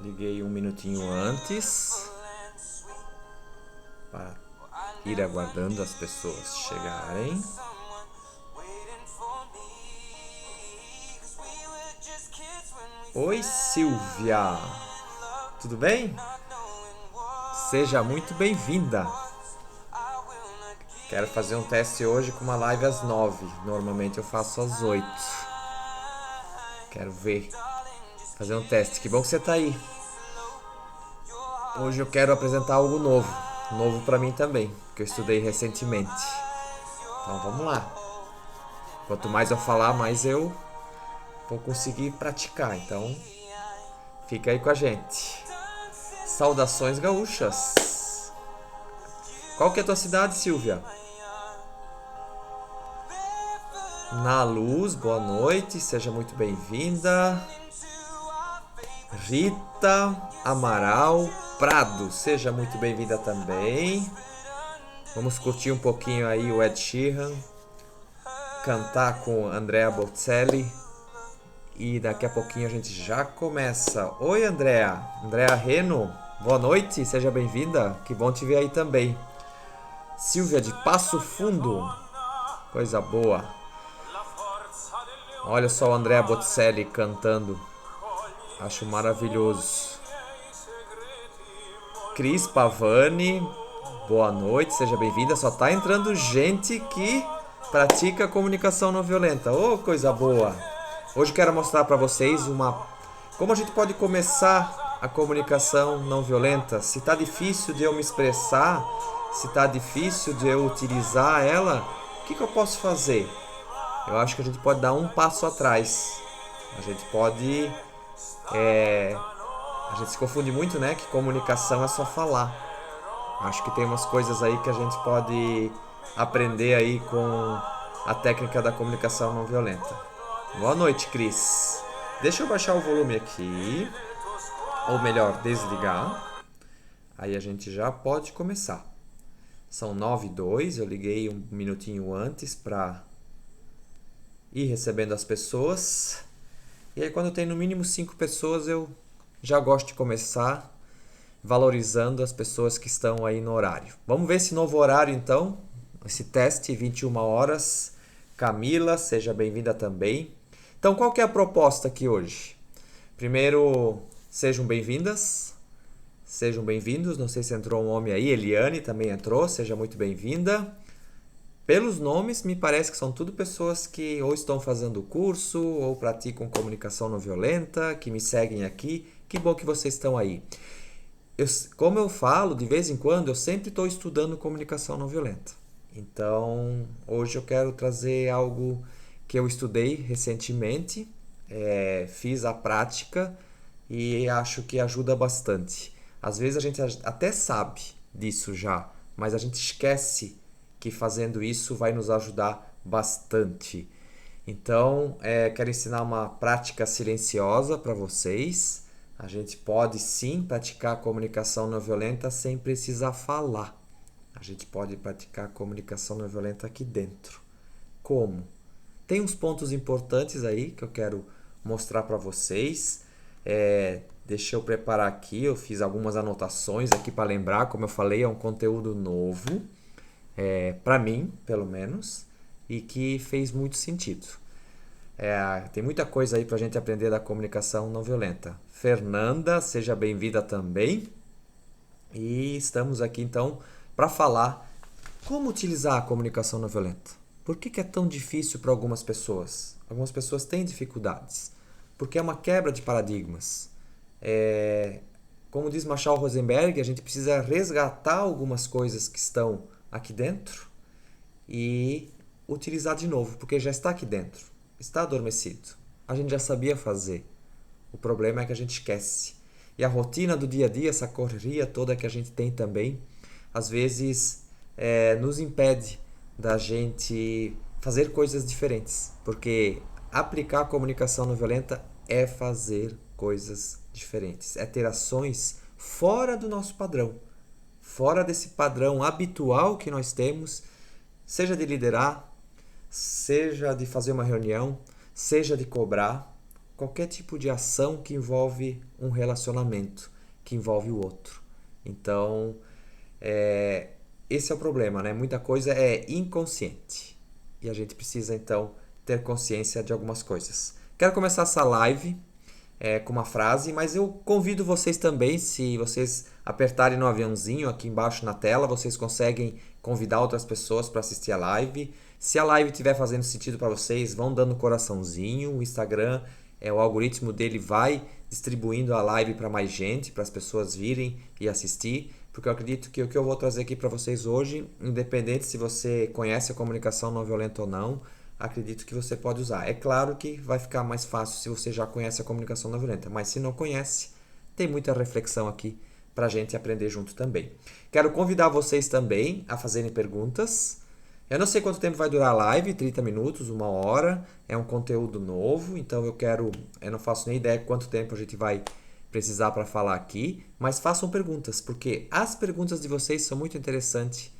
Liguei um minutinho antes para ir aguardando as pessoas chegarem. Oi, Silvia. Tudo bem? Seja muito bem-vinda. Quero fazer um teste hoje com uma live às 9. Normalmente eu faço às 8. Quero ver. Fazer um teste. Que bom que você tá aí. Hoje eu quero apresentar algo novo. Novo pra mim também, que eu estudei recentemente. Então vamos lá. Quanto mais eu falar, mais eu vou conseguir praticar. Então fica aí com a gente. Saudações gaúchas. Qual que é a tua cidade, Silvia? Na Luz, boa noite, seja muito bem-vinda. Rita Amaral Prado, seja muito bem-vinda também. Vamos curtir um pouquinho aí o Ed Sheeran, cantar com Andrea Bocelli e daqui a pouquinho a gente já começa. Oi, Andrea. Andrea Reno, boa noite, seja bem-vinda. Que bom te ver aí também. Silvia de Passo Fundo, coisa boa. Olha só o Andrea Bocelli cantando. Acho maravilhoso. Cris Pavani, boa noite, seja bem-vinda. Só tá entrando gente que pratica comunicação não violenta. Oh, coisa boa. Hoje quero mostrar para vocês como a gente pode começar a comunicação não violenta. Se tá difícil de eu me expressar, se tá difícil de eu utilizar ela, o que eu posso fazer? Eu acho que a gente pode dar um passo atrás. A gente pode... A gente se confunde muito, né? Que comunicação é só falar. Acho que tem umas coisas aí que a gente pode aprender aí com a técnica da comunicação não violenta. Boa noite, Cris. Deixa eu baixar o volume aqui. Ou melhor, desligar. Aí a gente já pode começar. São 9h02, eu liguei um minutinho antes para ir recebendo as pessoas. E aí quando tem no mínimo 5 pessoas eu já gosto de começar valorizando as pessoas que estão aí no horário. Vamos ver esse novo horário então, esse teste 21 horas. Camila, seja bem-vinda também. Então qual que é a proposta aqui hoje? Primeiro, sejam bem-vindas. Sejam bem-vindos, não sei se entrou um homem aí, Eliane também entrou, seja muito bem-vinda. Pelos nomes, me parece que são tudo pessoas que ou estão fazendo o curso, ou praticam comunicação não violenta, que me seguem aqui. Que bom que vocês estão aí. Como eu falo, de vez em quando, eu sempre estou estudando comunicação não violenta. Então, hoje eu quero trazer algo que eu estudei recentemente, fiz a prática e acho que ajuda bastante. Às vezes a gente até sabe disso já, mas a gente esquece que fazendo isso vai nos ajudar bastante. Então, quero ensinar uma prática silenciosa para vocês. A gente pode sim praticar a comunicação não violenta sem precisar falar. A gente pode praticar a comunicação não violenta aqui dentro. Como? Tem uns pontos importantes aí que eu quero mostrar para vocês. Deixa eu preparar aqui, eu fiz algumas anotações aqui para lembrar. Como eu falei, é um conteúdo novo. Para mim, pelo menos, e que fez muito sentido. Tem muita coisa aí para a gente aprender da comunicação não violenta. Fernanda, seja bem-vinda também. E estamos aqui então para falar como utilizar a comunicação não violenta. Por que é tão difícil para algumas pessoas? Algumas pessoas têm dificuldades. Porque é uma quebra de paradigmas. Como diz Marshall Rosenberg, a gente precisa resgatar algumas coisas que estão aqui dentro e utilizar de novo, porque já está aqui dentro, está adormecido. A gente já sabia fazer. O problema é que a gente esquece. E a rotina do dia a dia, essa correria toda que a gente tem também, às vezes nos impede da gente fazer coisas diferentes, porque aplicar a comunicação não violenta é fazer coisas diferentes, é ter ações fora do nosso padrão. Fora desse padrão habitual que nós temos, seja de liderar, seja de fazer uma reunião, seja de cobrar, qualquer tipo de ação que envolve um relacionamento, que envolve o outro. Então, esse é o problema, né? Muita coisa é inconsciente. E a gente precisa, então, ter consciência de algumas coisas. Quero começar essa live com uma frase, mas eu convido vocês também, se vocês apertarem no aviãozinho aqui embaixo na tela, vocês conseguem convidar outras pessoas para assistir a live. Se a live estiver fazendo sentido para vocês, vão dando coraçãozinho. O Instagram, o algoritmo dele vai distribuindo a live para mais gente, para as pessoas virem e assistir, porque eu acredito que o que eu vou trazer aqui para vocês hoje, independente se você conhece a comunicação não violenta ou não, acredito que você pode usar. É claro que vai ficar mais fácil se você já conhece a comunicação não violenta, mas se não conhece, tem muita reflexão aqui para a gente aprender junto também. Quero convidar vocês também a fazerem perguntas. Eu não sei quanto tempo vai durar a live, 30 minutos, 1 hora, é um conteúdo novo, então eu não faço nem ideia quanto tempo a gente vai precisar para falar aqui, mas façam perguntas, porque as perguntas de vocês são muito interessantes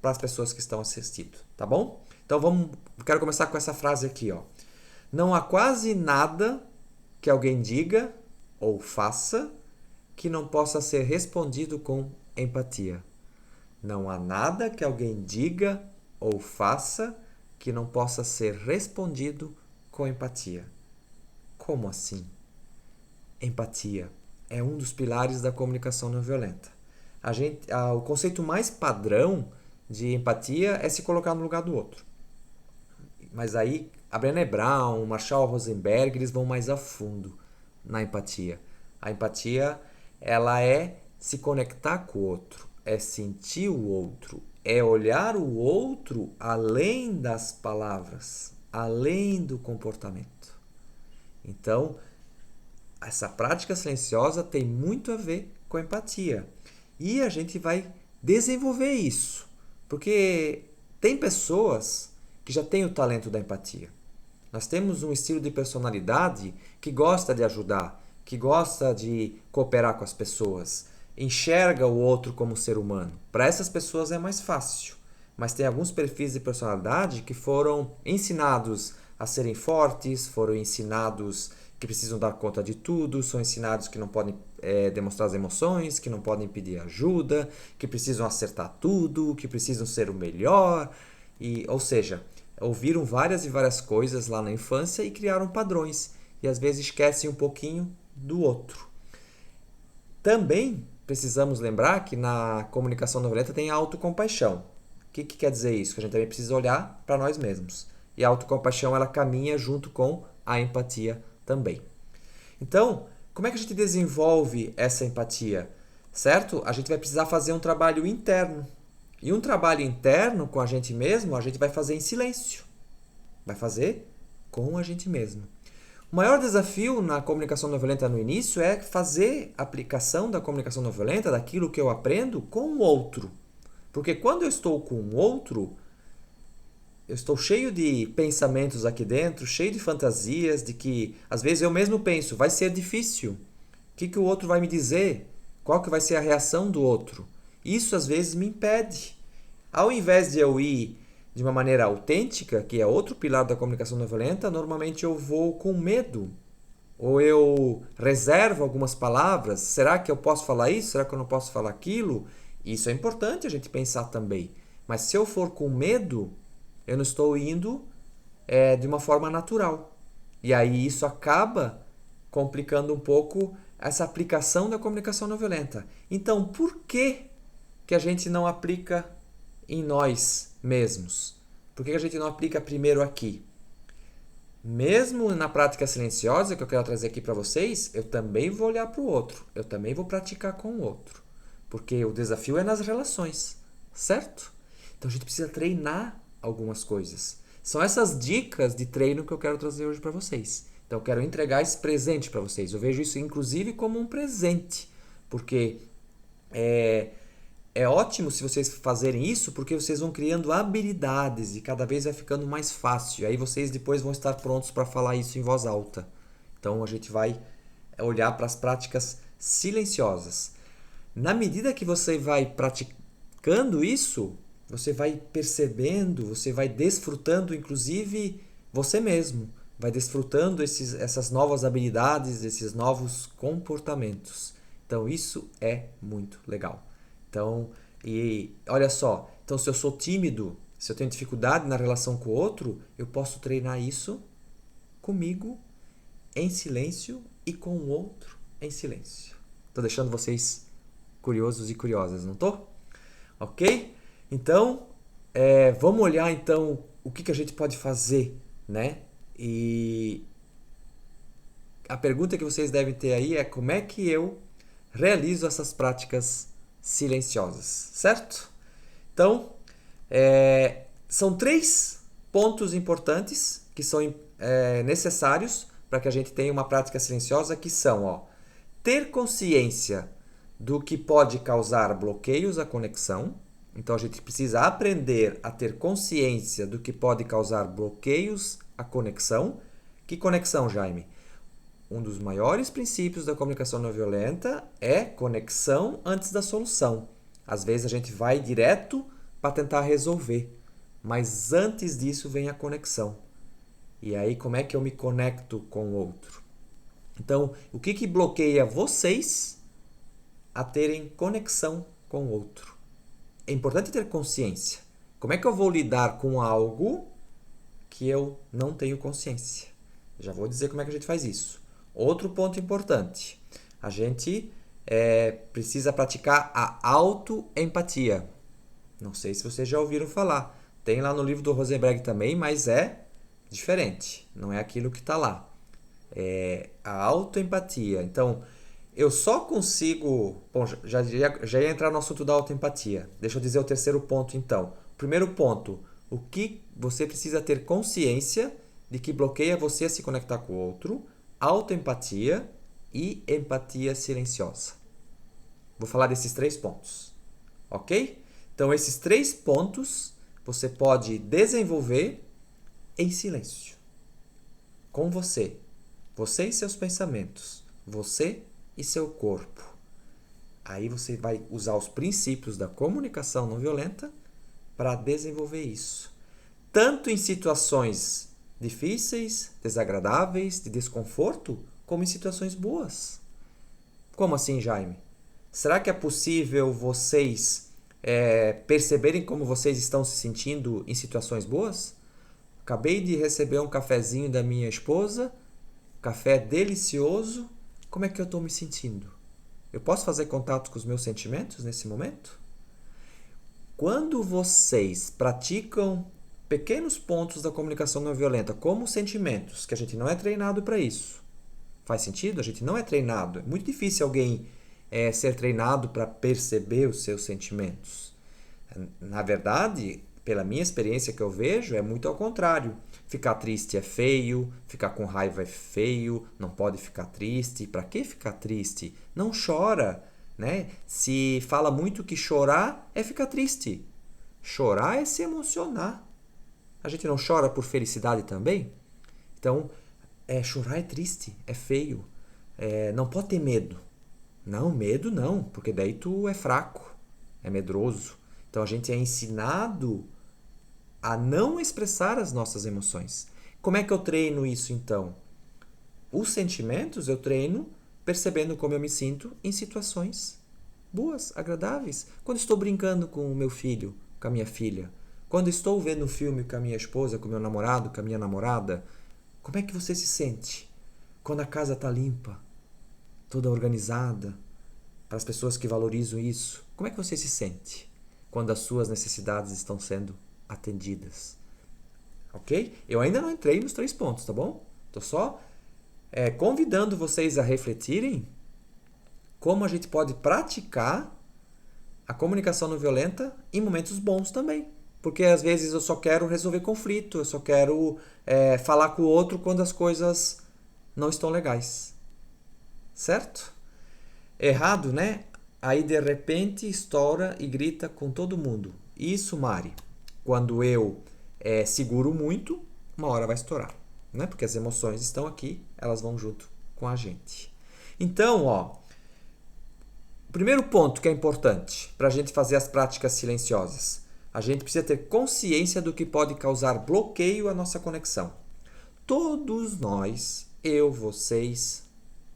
para as pessoas que estão assistindo, tá bom? Então quero começar com essa frase aqui, ó. Não há quase nada que alguém diga ou faça que não possa ser respondido com empatia. Não há nada que alguém diga ou faça que não possa ser respondido com empatia. Como assim? Empatia é um dos pilares da comunicação não violenta. O conceito mais padrão de empatia é se colocar no lugar do outro. Mas aí a Brené Brown, o Marshall Rosenberg, eles vão mais a fundo na empatia. A empatia, ela é se conectar com o outro, é sentir o outro, é olhar o outro além das palavras, além do comportamento. Então, essa prática silenciosa tem muito a ver com a empatia. E a gente vai desenvolver isso, porque tem pessoas que já têm o talento da empatia. Nós temos um estilo de personalidade que gosta de ajudar, que gosta de cooperar com as pessoas, enxerga o outro como ser humano. Para essas pessoas é mais fácil, mas tem alguns perfis de personalidade que foram ensinados a serem fortes, foram ensinados que precisam dar conta de tudo, são ensinados que não podem demonstrar as emoções, que não podem pedir ajuda, que precisam acertar tudo, que precisam ser o melhor. Ou seja, ouviram várias e várias coisas lá na infância e criaram padrões. E às vezes esquecem um pouquinho do outro. Também precisamos lembrar que na comunicação não violenta tem a autocompaixão. O que quer dizer isso? Que a gente também precisa olhar para nós mesmos. E a autocompaixão ela caminha junto com a empatia também. Então, como é que a gente desenvolve essa empatia? Certo? A gente vai precisar fazer um trabalho interno. E um trabalho interno com a gente mesmo, a gente vai fazer em silêncio. Vai fazer com a gente mesmo. O maior desafio na comunicação não violenta no início é fazer a aplicação da comunicação não violenta, daquilo que eu aprendo, com o outro. Porque quando eu estou com o outro, eu estou cheio de pensamentos aqui dentro, cheio de fantasias, de que às vezes eu mesmo penso, vai ser difícil. O que o outro vai me dizer? Qual que vai ser a reação do outro? Isso às vezes me impede. Ao invés de eu ir de uma maneira autêntica, que é outro pilar da comunicação não violenta, normalmente eu vou com medo. Ou eu reservo algumas palavras. Será que eu posso falar isso? Será que eu não posso falar aquilo? Isso é importante a gente pensar também. Mas se eu for com medo, eu não estou indo de uma forma natural. E aí isso acaba complicando um pouco essa aplicação da comunicação não violenta. Então, por que a gente não aplica em nós mesmos? Por que a gente não aplica primeiro aqui? Mesmo na prática silenciosa que eu quero trazer aqui para vocês, eu também vou olhar para o outro. Eu também vou praticar com o outro. Porque o desafio é nas relações, certo? Então a gente precisa treinar algumas coisas. São essas dicas de treino que eu quero trazer hoje para vocês. Então eu quero entregar esse presente para vocês. Eu vejo isso inclusive como um presente. Porque é ótimo se vocês fazerem isso, porque vocês vão criando habilidades e cada vez vai ficando mais fácil. Aí vocês depois vão estar prontos para falar isso em voz alta. Então a gente vai olhar para as práticas silenciosas. Na medida que você vai praticando isso, você vai percebendo, você vai desfrutando inclusive você mesmo. vai desfrutando essas novas habilidades, esses novos comportamentos. Então, isso é muito legal. Então, e olha só, então se eu sou tímido, se eu tenho dificuldade na relação com o outro, eu posso treinar isso comigo em silêncio e com o outro em silêncio. Estou deixando vocês curiosos e curiosas, não estou? Ok? Então, vamos olhar então o que a gente pode fazer, né? E a pergunta que vocês devem ter aí é como é que eu realizo essas práticas silenciosas, certo? Então, são 3 pontos importantes que são necessários para que a gente tenha uma prática silenciosa, que são, ter consciência do que pode causar bloqueios à conexão. Então, a gente precisa aprender a ter consciência do que pode causar bloqueios à conexão. Que conexão, Jaime? Um dos maiores princípios da comunicação não violenta é conexão antes da solução. Às vezes a gente vai direto para tentar resolver, mas antes disso vem a conexão. E aí, como é que eu me conecto com o outro? Então, o que bloqueia vocês a terem conexão com o outro? É importante ter consciência. Como é que eu vou lidar com algo que eu não tenho consciência? Já vou dizer como é que a gente faz isso. Outro ponto importante. A gente precisa praticar a autoempatia. Não sei se vocês já ouviram falar. Tem lá no livro do Rosenberg também, mas é diferente. Não é aquilo que está lá. É a autoempatia. Então, eu só consigo... Bom, já ia entrar no assunto da autoempatia. Deixa eu dizer o terceiro ponto, então. Primeiro ponto, o que você precisa ter consciência de que bloqueia você a se conectar com o outro, autoempatia e empatia silenciosa. Vou falar desses 3 pontos, ok? Então, esses 3 pontos você pode desenvolver em silêncio, com você e seus pensamentos, você e seu corpo. Aí você vai usar os princípios da comunicação não violenta para desenvolver isso. Tanto em situações difíceis, desagradáveis, de desconforto, como em situações boas. Como assim, Jaime? Será que é possível vocês perceberem como vocês estão se sentindo em situações boas? Acabei de receber um cafezinho da minha esposa, café delicioso. Como é que eu estou me sentindo? Eu posso fazer contato com os meus sentimentos nesse momento? Quando vocês praticam pequenos pontos da comunicação não violenta, como sentimentos, que a gente não é treinado para isso. Faz sentido? A gente não é treinado. É muito difícil alguém ser treinado para perceber os seus sentimentos. Na verdade, pela minha experiência que eu vejo, é muito ao contrário. Ficar triste é feio, ficar com raiva é feio, não pode ficar triste. Para que ficar triste? Não chora, né? Se fala muito que chorar é ficar triste. Chorar é se emocionar. A gente não chora por felicidade também? Então, chorar é triste, é feio. Não pode ter medo. Não, medo não, porque daí tu é fraco, é medroso. Então, a gente é ensinado a não expressar as nossas emoções. Como é que eu treino isso, então? Os sentimentos eu treino percebendo como eu me sinto em situações boas, agradáveis. Quando estou brincando com o meu filho, com a minha filha. Quando estou vendo um filme com a minha esposa, com o meu namorado, com a minha namorada, como é que você se sente? Quando a casa está limpa, toda organizada, para as pessoas que valorizam isso, como é que você se sente? Quando as suas necessidades estão sendo atendidas. Ok? Eu ainda não entrei nos 3 pontos, tá bom? Estou só convidando vocês a refletirem como a gente pode praticar a comunicação não violenta em momentos bons também. Porque às vezes eu só quero resolver conflito, eu só quero falar com o outro quando as coisas não estão legais. Certo? Errado, né? Aí de repente estoura e grita com todo mundo. Isso, Mari, quando eu seguro muito, uma hora vai estourar. Né? Porque as emoções estão aqui, elas vão junto com a gente. Então, o primeiro ponto que é importante para a gente fazer as práticas silenciosas. A gente precisa ter consciência do que pode causar bloqueio à nossa conexão. todos nós, eu, vocês,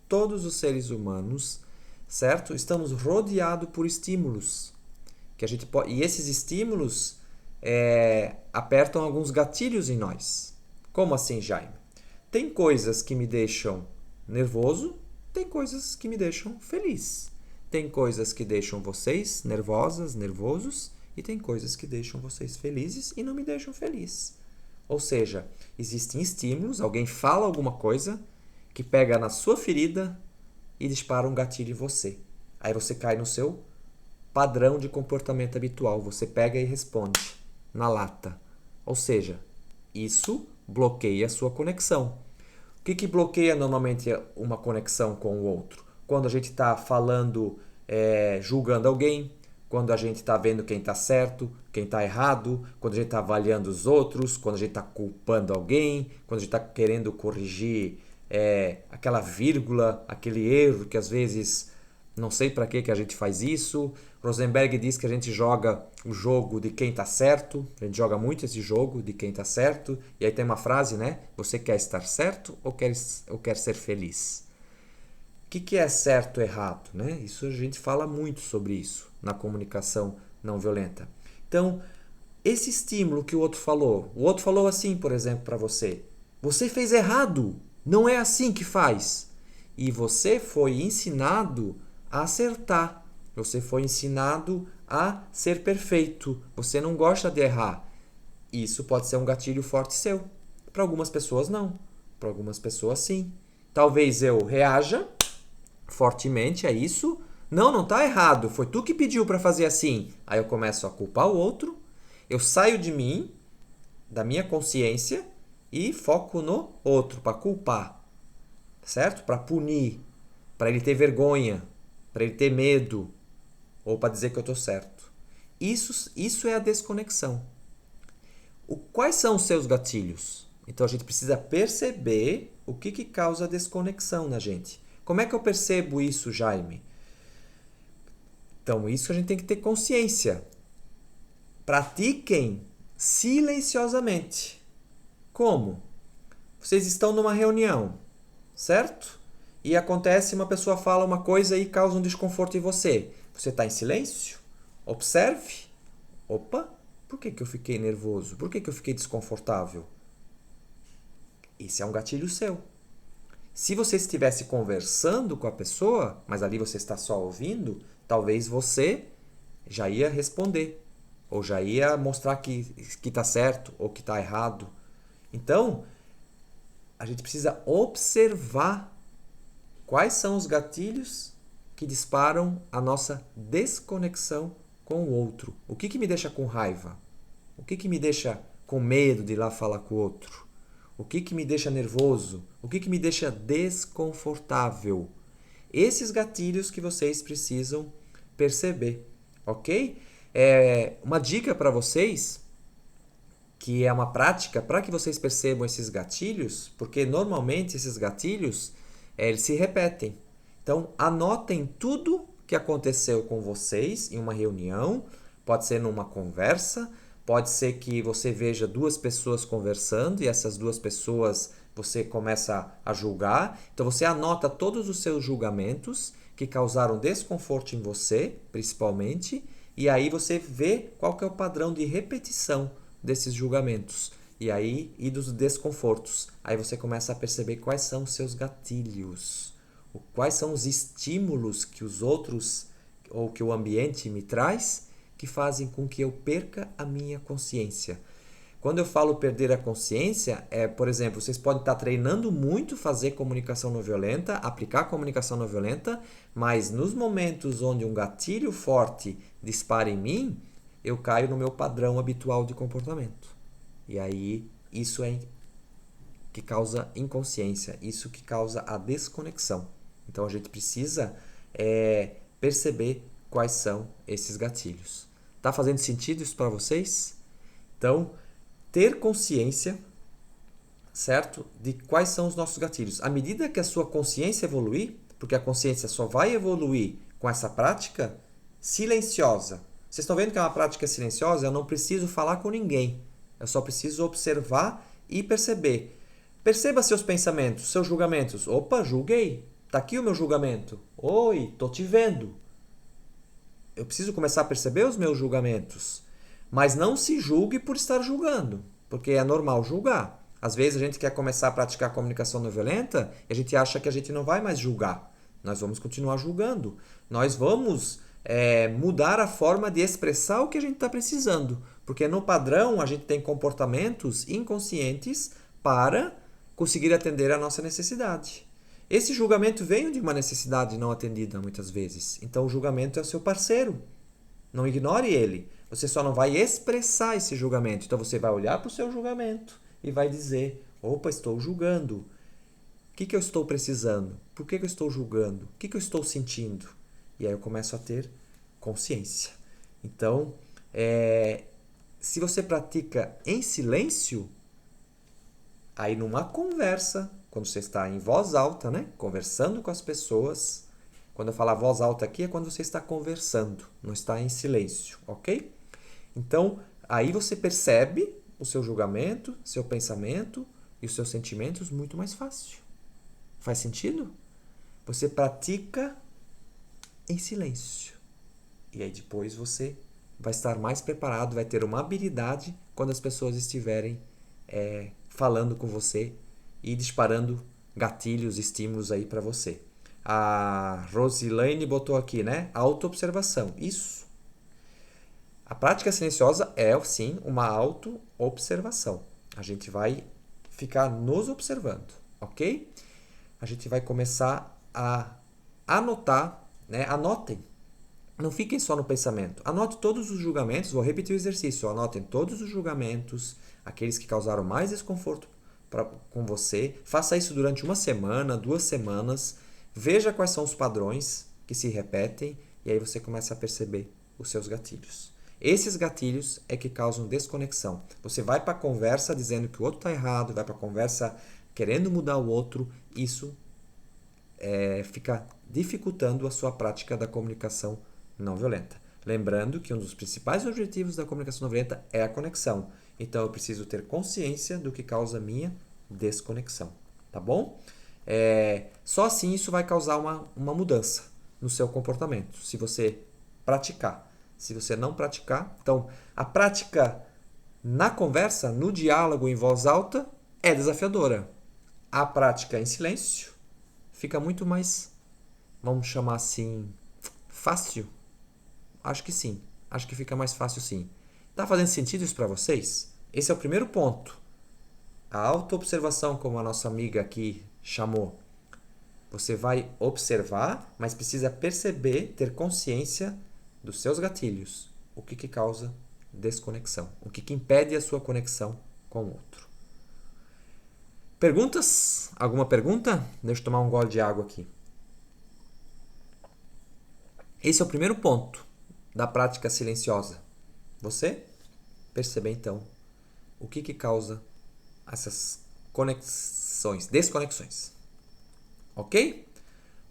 todos os seres humanos, certo? Estamos rodeados por estímulos. Que a gente pode, e esses estímulos apertam alguns gatilhos em nós. Como assim, Jaime? Tem coisas que me deixam nervoso, tem coisas que me deixam feliz. Tem coisas que deixam vocês nervosas, nervosos, e tem coisas que deixam vocês felizes e não me deixam feliz. Ou seja, existem estímulos, alguém fala alguma coisa que pega na sua ferida e dispara um gatilho em você. Aí você cai no seu padrão de comportamento habitual. Você pega e responde na lata. Ou seja, isso bloqueia a sua conexão. O que bloqueia normalmente uma conexão com o outro? Quando a gente está falando, julgando alguém, quando a gente está vendo quem está certo, quem está errado, quando a gente está avaliando os outros, quando a gente está culpando alguém, quando a gente está querendo corrigir aquela vírgula, aquele erro que às vezes não sei para que a gente faz isso. Rosenberg diz que a gente joga o jogo de quem está certo, a gente joga muito esse jogo de quem está certo, e aí tem uma frase, né? Você quer estar certo ou quer ser feliz? O que é certo ou errado, né? Isso a gente fala muito sobre isso na comunicação não violenta. Então, esse estímulo que o outro falou assim, por exemplo, para você: você fez errado, não é assim que faz. E você foi ensinado a acertar, você foi ensinado a ser perfeito, você não gosta de errar. Isso pode ser um gatilho forte seu. Para algumas pessoas não, para algumas pessoas sim. Talvez eu reaja fortemente a isso. Não está errado, foi tu que pediu para fazer assim. Aí eu começo a culpar o outro, eu saio de mim, da minha consciência, e foco no outro para culpar, certo? Para punir, para ele ter vergonha, para ele ter medo, ou para dizer que eu estou certo. Isso é a desconexão. Quais são os seus gatilhos? Então a gente precisa perceber o que causa a desconexão na gente. Como é que eu percebo isso, Jaime? Então, isso a gente tem que ter consciência. Pratiquem silenciosamente. Como? Vocês estão numa reunião, certo? E acontece, uma pessoa fala uma coisa e causa um desconforto em você. Você está em silêncio? Observe. Opa, por que eu fiquei nervoso? Por que eu fiquei desconfortável? Esse é um gatilho seu. Se você estivesse conversando com a pessoa, mas ali você está só ouvindo, talvez você já ia responder, ou já ia mostrar que está certo ou que está errado. Então, a gente precisa observar quais são os gatilhos que disparam a nossa desconexão com o outro. O que me deixa com raiva? O que me deixa com medo de ir lá falar com o outro? O que me deixa nervoso? O que me deixa desconfortável? Esses gatilhos que vocês precisam perceber, ok? Uma dica para vocês, que é uma prática para que vocês percebam esses gatilhos, porque normalmente esses gatilhos eles se repetem. Então, anotem tudo que aconteceu com vocês em uma reunião, pode ser numa conversa, pode ser que você veja duas pessoas conversando e essas duas pessoas você começa a julgar. Então você anota todos os seus julgamentos que causaram desconforto em você, principalmente, e aí você vê qual que é o padrão de repetição desses julgamentos e dos desconfortos. Aí você começa a perceber quais são os seus gatilhos, quais são os estímulos que os outros ou que o ambiente me traz que fazem com que eu perca a minha consciência. Quando eu falo perder a consciência, por exemplo, vocês podem estar treinando muito fazer comunicação não violenta, aplicar comunicação não violenta, mas nos momentos onde um gatilho forte dispara em mim, eu caio no meu padrão habitual de comportamento. E aí, isso é que causa inconsciência, isso que causa a desconexão. Então, a gente precisa perceber quais são esses gatilhos. Tá fazendo sentido isso para vocês? Então, ter consciência, certo? De quais são os nossos gatilhos. À medida que a sua consciência evoluir, porque a consciência só vai evoluir com essa prática silenciosa. Vocês estão vendo que é uma prática silenciosa? Eu não preciso falar com ninguém. Eu só preciso observar e perceber. Perceba seus pensamentos, seus julgamentos. Opa, julguei. Tá aqui o meu julgamento. Oi, tô te vendo. Eu preciso começar a perceber os meus julgamentos. Mas não se julgue por estar julgando, porque é normal julgar. Às vezes a gente quer começar a praticar comunicação não violenta e a gente acha que a gente não vai mais julgar. Nós vamos continuar julgando. Nós vamos mudar a forma de expressar o que a gente está precisando. Porque no padrão a gente tem comportamentos inconscientes para conseguir atender a nossa necessidade. Esse julgamento veio de uma necessidade não atendida muitas vezes. Então o julgamento é o seu parceiro. Não ignore ele. Você só não vai expressar esse julgamento. Então você vai olhar para o seu julgamento e vai dizer: opa, estou julgando. O que eu estou precisando? Por que eu estou julgando? O que eu estou sentindo? E aí eu começo a ter consciência. Então, se você pratica em silêncio, aí numa conversa, quando você está em voz alta, né? Conversando com as pessoas. Quando eu falar voz alta aqui é quando você está conversando, não está em silêncio, ok? Então, aí você percebe o seu julgamento, seu pensamento e os seus sentimentos muito mais fácil. Faz sentido? Você pratica em silêncio. E aí depois você vai estar mais preparado, vai ter uma habilidade quando as pessoas estiverem falando com você e disparando gatilhos, estímulos aí para você. A Rosilane botou aqui, né? Autoobservação. Isso. A prática silenciosa é, sim, uma autoobservação. A gente vai ficar nos observando, ok? A gente vai começar a anotar, né? Anotem. Não fiquem só no pensamento. Anote todos os julgamentos. Vou repetir o exercício. Anotem todos os julgamentos, aqueles que causaram mais desconforto com você. Faça isso durante 1 semana, 2 semanas. Veja quais são os padrões que se repetem e aí você começa a perceber os seus gatilhos. Esses gatilhos é que causam desconexão. Você vai para a conversa dizendo que o outro está errado, vai para a conversa querendo mudar o outro. Isso fica dificultando a sua prática da comunicação não violenta. Lembrando que um dos principais objetivos da comunicação não violenta é a conexão. Então eu preciso ter consciência do que causa a minha desconexão. Tá bom? Só assim isso vai causar uma mudança no seu comportamento, se você praticar. Se você não praticar, então a prática na conversa, no diálogo em voz alta, é desafiadora. A prática em silêncio fica muito mais, vamos chamar assim, fácil? Acho que sim. Acho que fica mais fácil sim. Tá fazendo sentido isso para vocês? Esse é o primeiro ponto. A autoobservação, como a nossa amiga aqui chamou. Você vai observar, mas precisa perceber, ter consciência dos seus gatilhos. O que causa desconexão? O que impede a sua conexão com o outro? Perguntas? Alguma pergunta? Deixa eu tomar um gole de água aqui. Esse é o primeiro ponto da prática silenciosa. Você perceber, então, o que causa essas desconexões. Ok?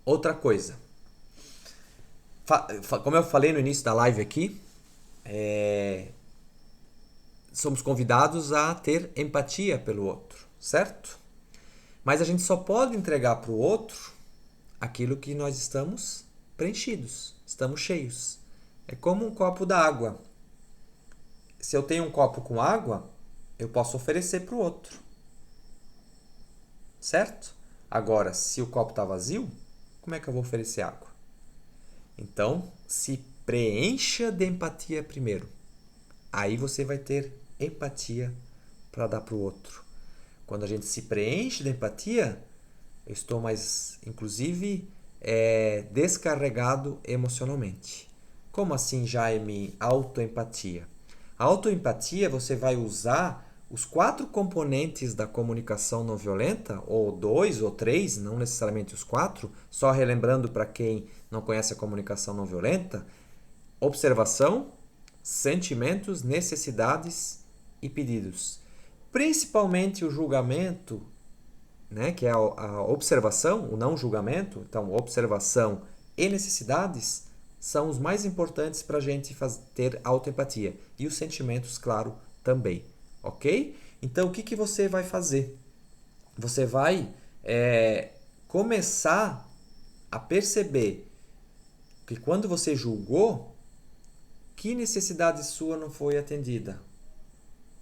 Outra coisa. Como eu falei no início da live aqui, somos convidados a ter empatia pelo outro, certo? Mas a gente só pode entregar para o outro aquilo que nós estamos preenchidos, estamos cheios. É como um copo d'água. Se eu tenho um copo com água, eu posso oferecer para o outro. Certo? Agora, se o copo está vazio, como é que eu vou oferecer água? Então, se preencha de empatia primeiro. Aí você vai ter empatia para dar para o outro. Quando a gente se preenche de empatia, eu estou mais, inclusive, descarregado emocionalmente. Como assim, Jaime, autoempatia? A autoempatia você vai usar os 4 componentes da comunicação não violenta, ou 2 ou 3, não necessariamente os 4, só relembrando para quem não conhece a comunicação não violenta: observação, sentimentos, necessidades e pedidos. Principalmente o julgamento, né, que é a observação, o não julgamento. Então, observação e necessidades são os mais importantes para a gente ter autoempatia. E os sentimentos, claro, também. Ok? Então, o que você vai fazer? você vai começar a perceber que quando você julgou, que necessidade sua não foi atendida?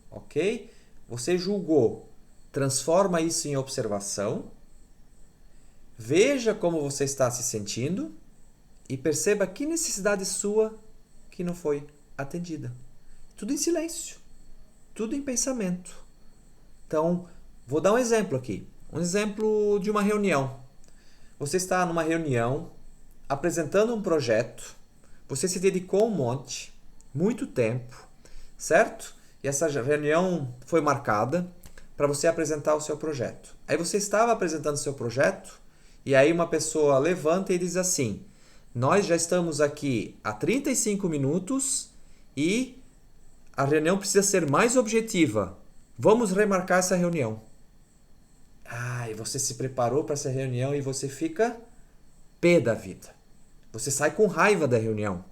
Ok? Você julgou. Transforma isso em observação. Veja como você está se sentindo e perceba que necessidade sua que não foi atendida. Tudo em silêncio. Tudo em pensamento. Então, vou dar um exemplo aqui. Um exemplo de uma reunião. Você está numa reunião apresentando um projeto. Você se dedicou um monte, muito tempo, certo? E essa reunião foi marcada para você apresentar o seu projeto. Aí você estava apresentando o seu projeto e aí uma pessoa levanta e diz assim: nós já estamos aqui há 35 minutos e a reunião precisa ser mais objetiva. Vamos remarcar essa reunião. E você se preparou para essa reunião e você fica pé da vida. Você sai com raiva da reunião.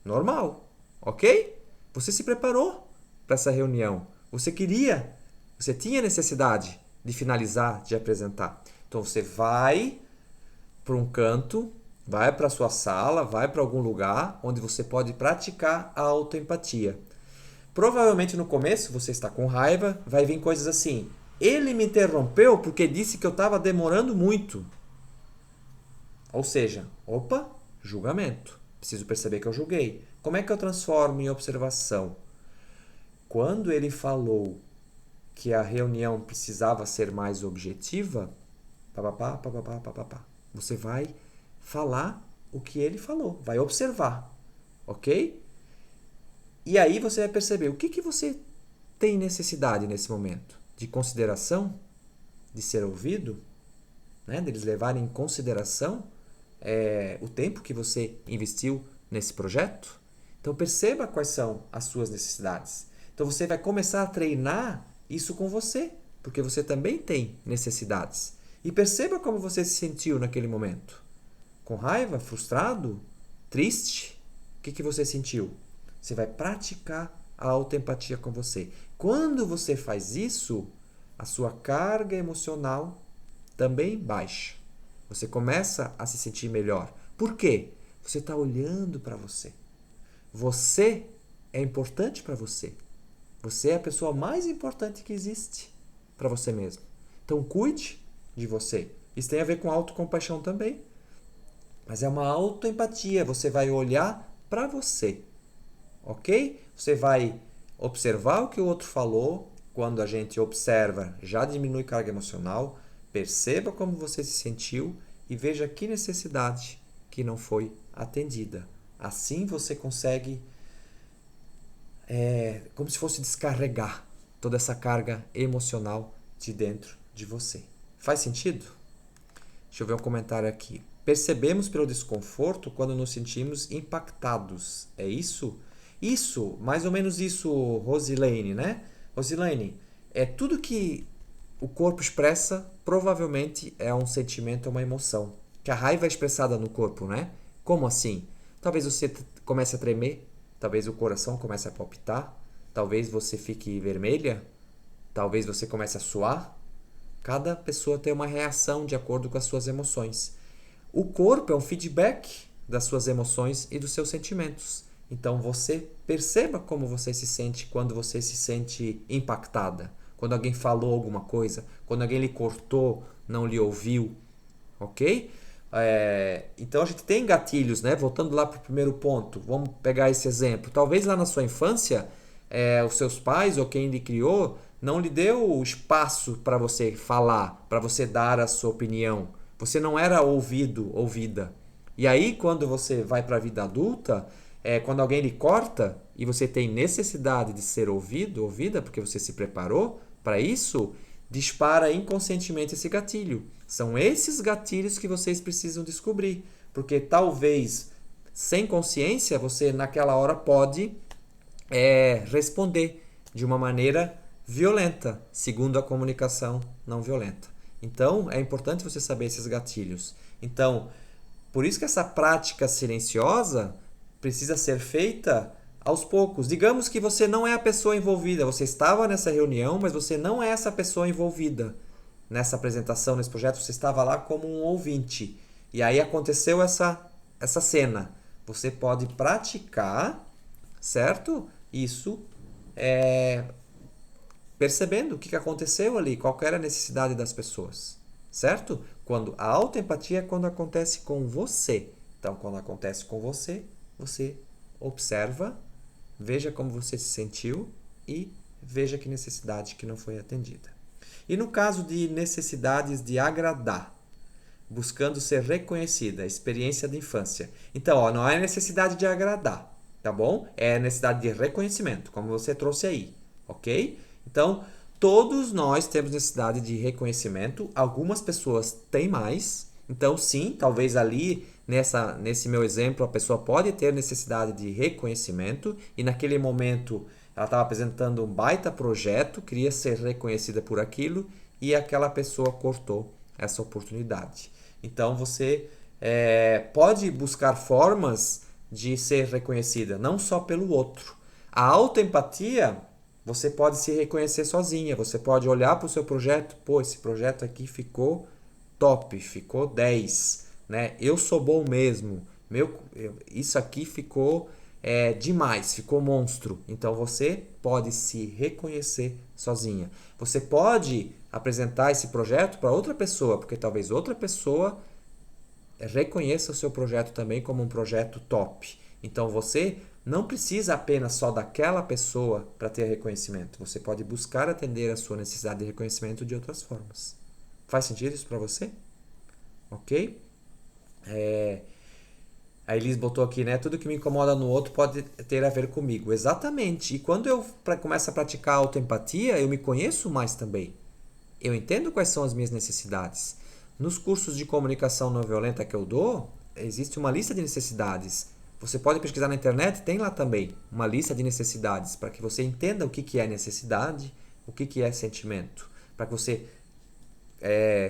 Normal, ok? Você se preparou para essa reunião. Você tinha necessidade de finalizar, de apresentar. Então você vai para um canto, vai para a sua sala, vai para algum lugar onde você pode praticar a autoempatia. Provavelmente no começo você está com raiva, vai vir coisas assim: ele me interrompeu porque disse que eu estava demorando muito. Ou seja, julgamento. Preciso perceber que eu julguei. Como é que eu transformo em observação? Quando ele falou que a reunião precisava ser mais objetiva, você vai falar o que ele falou, vai observar, ok? E aí você vai perceber o que você tem necessidade nesse momento. De consideração, de ser ouvido, né? Deles levarem em consideração o tempo que você investiu nesse projeto. Então perceba quais são as suas necessidades. Então você vai começar a treinar isso com você, porque você também tem necessidades. E perceba como você se sentiu naquele momento. Com raiva, frustrado, triste? O que você sentiu? Você vai praticar a autoempatia com você. Quando você faz isso, a sua carga emocional também baixa. Você começa a se sentir melhor. Por quê? Você está olhando para você. Você é importante para você. Você é a pessoa mais importante que existe para você mesmo. Então cuide de você. Isso tem a ver com autocompaixão também. Mas é uma autoempatia. Você vai olhar para você. Ok? Você vai observar o que o outro falou. Quando a gente observa, já diminui carga emocional. Perceba como você se sentiu e veja que necessidade que não foi atendida. Assim você consegue, como se fosse descarregar toda essa carga emocional de dentro de você. Faz sentido? Deixa eu ver um comentário aqui. Percebemos pelo desconforto quando nos sentimos impactados. É isso? Isso, mais ou menos isso, Rosilene, né? Rosilene, é tudo que o corpo expressa, provavelmente é um sentimento, uma emoção. Que a raiva é expressada no corpo, né? Como assim? Talvez você comece a tremer, talvez o coração comece a palpitar, talvez você fique vermelha, talvez você comece a suar. Cada pessoa tem uma reação de acordo com as suas emoções. O corpo é um feedback das suas emoções e dos seus sentimentos. Então você perceba como você se sente quando você se sente impactada. Quando alguém falou alguma coisa, quando alguém lhe cortou, não lhe ouviu, ok? Então a gente tem gatilhos, né? Voltando lá para o primeiro ponto, vamos pegar esse exemplo. Talvez lá na sua infância, os seus pais ou quem lhe criou não lhe deu espaço para você falar, para você dar a sua opinião. Você não era ouvida. E aí, quando você vai para a vida adulta, quando alguém lhe corta e você tem necessidade de ser ouvida, porque você se preparou para isso, dispara inconscientemente esse gatilho. São esses gatilhos que vocês precisam descobrir, porque talvez, sem consciência, você naquela hora pode responder de uma maneira violenta, segundo a comunicação não violenta. Então, é importante você saber esses gatilhos. Então, por isso que essa prática silenciosa precisa ser feita aos poucos. Digamos que você não é a pessoa envolvida. Você estava nessa reunião, mas você não é essa pessoa envolvida. nessa apresentação, nesse projeto, você estava lá como um ouvinte. E aí aconteceu essa cena. Você pode praticar, certo? Isso, percebendo o que aconteceu ali, qual era a necessidade das pessoas, certo? Quando a autoempatia é quando acontece com você. Então, quando acontece com você, você observa, veja como você se sentiu e veja que necessidade que não foi atendida. E no caso de necessidades de agradar, buscando ser reconhecida, experiência de infância. Então, ó, não é necessidade de agradar, tá bom? É necessidade de reconhecimento, como você trouxe aí, ok? Então, todos nós temos necessidade de reconhecimento. Algumas pessoas têm mais. Então, sim, talvez ali, nesse meu exemplo, a pessoa pode ter necessidade de reconhecimento e naquele momento ela estava apresentando um baita projeto, queria ser reconhecida por aquilo e aquela pessoa cortou essa oportunidade. Então, você pode buscar formas de ser reconhecida, não só pelo outro. A autoempatia, você pode se reconhecer sozinha, você pode olhar para o seu projeto, pô, esse projeto aqui ficou top, ficou 10, né? Eu sou bom mesmo, isso aqui ficou demais, ficou monstro. Então você pode se reconhecer sozinha. Você pode apresentar esse projeto para outra pessoa, porque talvez outra pessoa reconheça o seu projeto também como um projeto top. Então você não precisa apenas só daquela pessoa para ter reconhecimento. Você pode buscar atender a sua necessidade de reconhecimento de outras formas. Faz sentido isso para você? Ok? A Elis botou aqui, né? Tudo que me incomoda no outro pode ter a ver comigo. Exatamente. E quando eu começo a praticar a autoempatia, eu me conheço mais também. Eu entendo quais são as minhas necessidades. Nos cursos de comunicação não violenta que eu dou, existe uma lista de necessidades. Você pode pesquisar na internet, tem lá também uma lista de necessidades, para que você entenda o que é necessidade, o que é sentimento. Para que você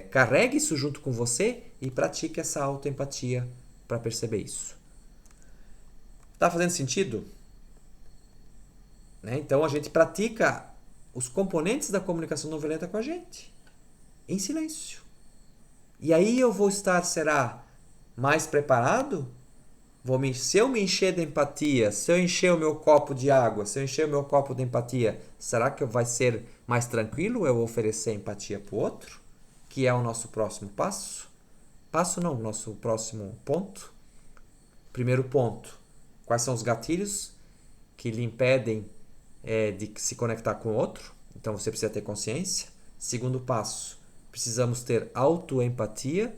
carregue isso junto com você e pratique essa autoempatia para perceber isso. Tá fazendo sentido? Né? Então a gente pratica os componentes da comunicação não violenta com a gente, em silêncio. E aí eu vou estar, será, mais preparado? Se eu me encher de empatia, se eu encher o meu copo de água, se eu encher o meu copo de empatia, será que vai ser mais tranquilo eu oferecer empatia para o outro? Que é o nosso próximo passo? Nosso próximo ponto. Primeiro ponto, quais são os gatilhos que lhe impedem de se conectar com o outro? Então você precisa ter consciência. Segundo passo, precisamos ter autoempatia.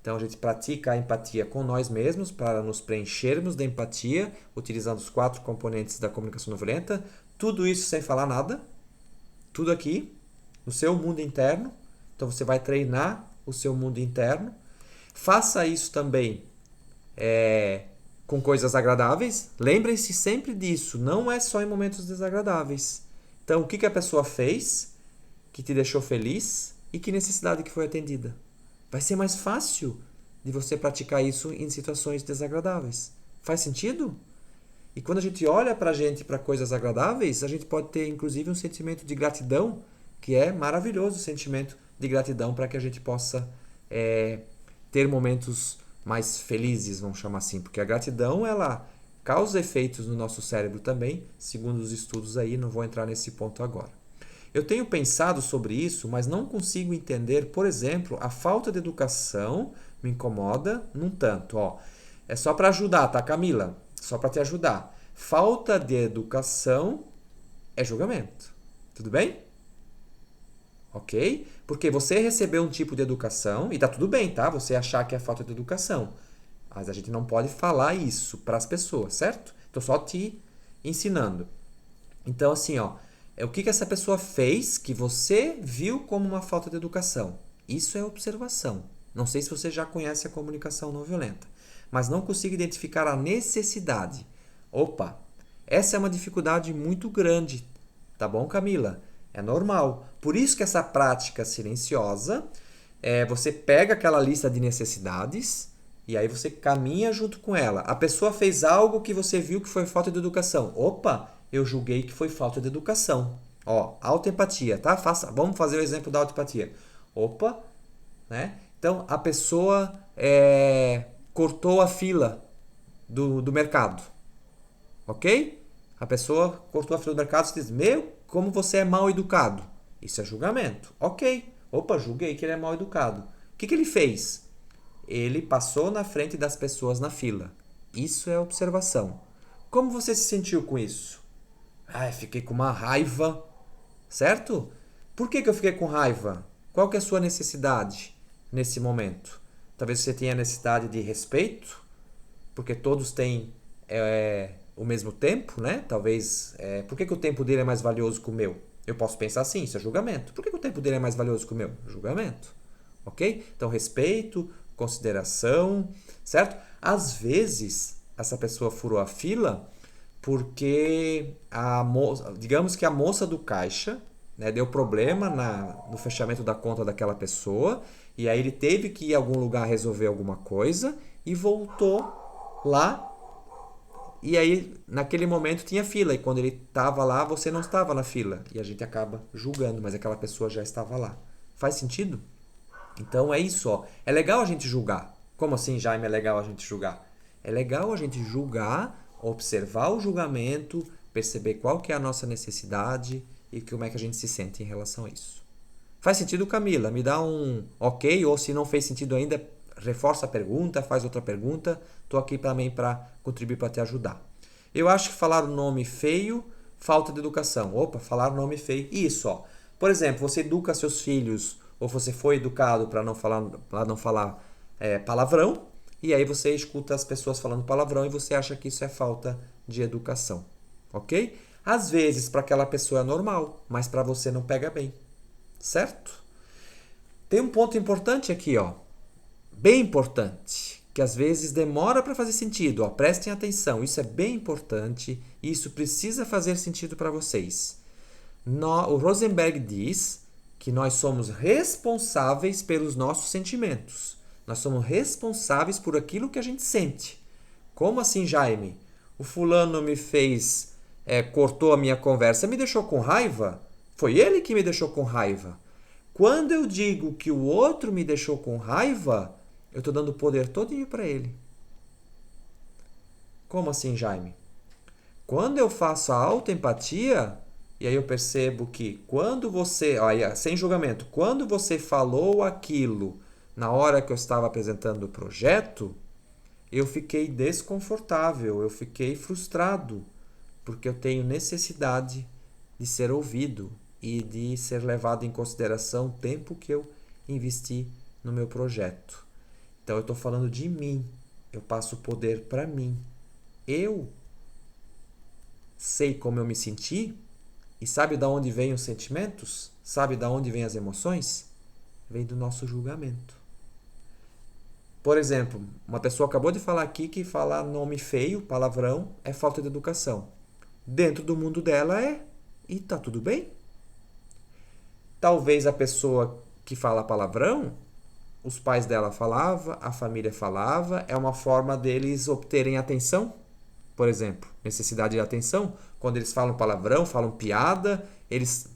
Então a gente pratica a empatia com nós mesmos para nos preenchermos de empatia, utilizando os 4 componentes da comunicação não violenta. Tudo isso sem falar nada. Tudo aqui, no seu mundo interno. Então você vai treinar o seu mundo interno. Faça isso também com coisas agradáveis. Lembrem-se sempre disso. Não é só em momentos desagradáveis. Então o que a pessoa fez que te deixou feliz e que necessidade que foi atendida? Vai ser mais fácil de você praticar isso em situações desagradáveis. Faz sentido? E quando a gente olha para a gente, para coisas agradáveis, a gente pode ter inclusive um sentimento de gratidão, que é maravilhoso o sentimento de gratidão para que a gente possa ter momentos mais felizes, vamos chamar assim. Porque a gratidão, ela causa efeitos no nosso cérebro também, segundo os estudos aí, não vou entrar nesse ponto agora. Eu tenho pensado sobre isso, mas não consigo entender, por exemplo, a falta de educação me incomoda num tanto. É só para ajudar, tá, Camila? Só para te ajudar. Falta de educação é julgamento. Tudo bem? Ok? Porque você recebeu um tipo de educação, e tá tudo bem, tá? Você achar que é falta de educação. Mas a gente não pode falar isso para as pessoas, certo? Estou só te ensinando. Então, assim, o que essa pessoa fez que você viu como uma falta de educação. Isso é observação. Não sei se você já conhece a comunicação não violenta, mas não consigo identificar a necessidade. Opa, essa é uma dificuldade muito grande, tá bom, Camila? É normal. Por isso que essa prática silenciosa, você pega aquela lista de necessidades e aí você caminha junto com ela. A pessoa fez algo que você viu que foi falta de educação. Opa, eu julguei que foi falta de educação. Autoempatia, tá? Vamos fazer o exemplo da autoempatia. Opa, né? Então, a pessoa cortou a fila do mercado, ok? A pessoa cortou a fila do mercado e diz, meu, como você é mal educado. Isso é julgamento. Ok. Opa, julguei que ele é mal educado. O que ele fez? Ele passou na frente das pessoas na fila. Isso é observação. Como você se sentiu com isso? Ai, fiquei com uma raiva. Certo? Por que eu fiquei com raiva? Qual que é a sua necessidade nesse momento? Talvez você tenha necessidade de respeito, porque todos têm o mesmo tempo, né? Talvez. Por que o tempo dele é mais valioso que o meu? Eu posso pensar assim, isso é julgamento. Por que o tempo dele é mais valioso que o meu? Julgamento. Ok? Então, respeito, consideração, certo? Às vezes, essa pessoa furou a fila porque digamos que a moça do caixa, né, deu problema no fechamento da conta daquela pessoa e aí ele teve que ir a algum lugar resolver alguma coisa e voltou lá e aí naquele momento tinha fila e quando ele estava lá você não estava na fila e a gente acaba julgando, mas aquela pessoa já estava lá. Faz sentido? Então é isso, ó. É legal a gente julgar. Como assim, Jaime, é legal a gente julgar? É legal a gente julgar, observar o julgamento, perceber qual que é a nossa necessidade e como é que a gente se sente em relação a isso. Faz sentido, Camila? Me dá um ok, ou se não fez sentido ainda, reforça a pergunta, faz outra pergunta. Estou aqui também para contribuir para te ajudar. Eu acho que falar o nome feio, falta de educação. Opa, falar o nome feio. Isso, ó. Por exemplo, você educa seus filhos ou você foi educado para não falar palavrão, e aí você escuta as pessoas falando palavrão e você acha que isso é falta de educação, ok? Às vezes para aquela pessoa é normal, mas para você não pega bem, certo? Tem um ponto importante aqui, ó, bem importante, que às vezes demora para fazer sentido, ó, prestem atenção, isso é bem importante e isso precisa fazer sentido para vocês. O Rosenberg diz que nós somos responsáveis pelos nossos sentimentos. Nós somos responsáveis por aquilo que a gente sente. Como assim, Jaime? O fulano me fez, cortou a minha conversa, me deixou com raiva? Foi ele que me deixou com raiva. Quando eu digo que o outro me deixou com raiva, eu estou dando o poder todinho para ele. Como assim, Jaime? Quando eu faço a autoempatia, e aí eu percebo que quando você, olha, sem julgamento, quando você falou aquilo na hora que eu estava apresentando o projeto, eu fiquei desconfortável, eu fiquei frustrado, porque eu tenho necessidade de ser ouvido e de ser levado em consideração o tempo que eu investi no meu projeto. Então eu estou falando de mim, eu passo o poder para mim. Eu sei como eu me senti e sabe de onde vêm os sentimentos? Sabe de onde vêm as emoções? Vem do nosso julgamento. Por exemplo, uma pessoa acabou de falar aqui que falar nome feio, palavrão, é falta de educação. Dentro do mundo dela é, e tá tudo bem. Talvez a pessoa que fala palavrão, os pais dela falavam, a família falava, é uma forma deles obterem atenção. Por exemplo, necessidade de atenção, quando eles falam palavrão, falam piada,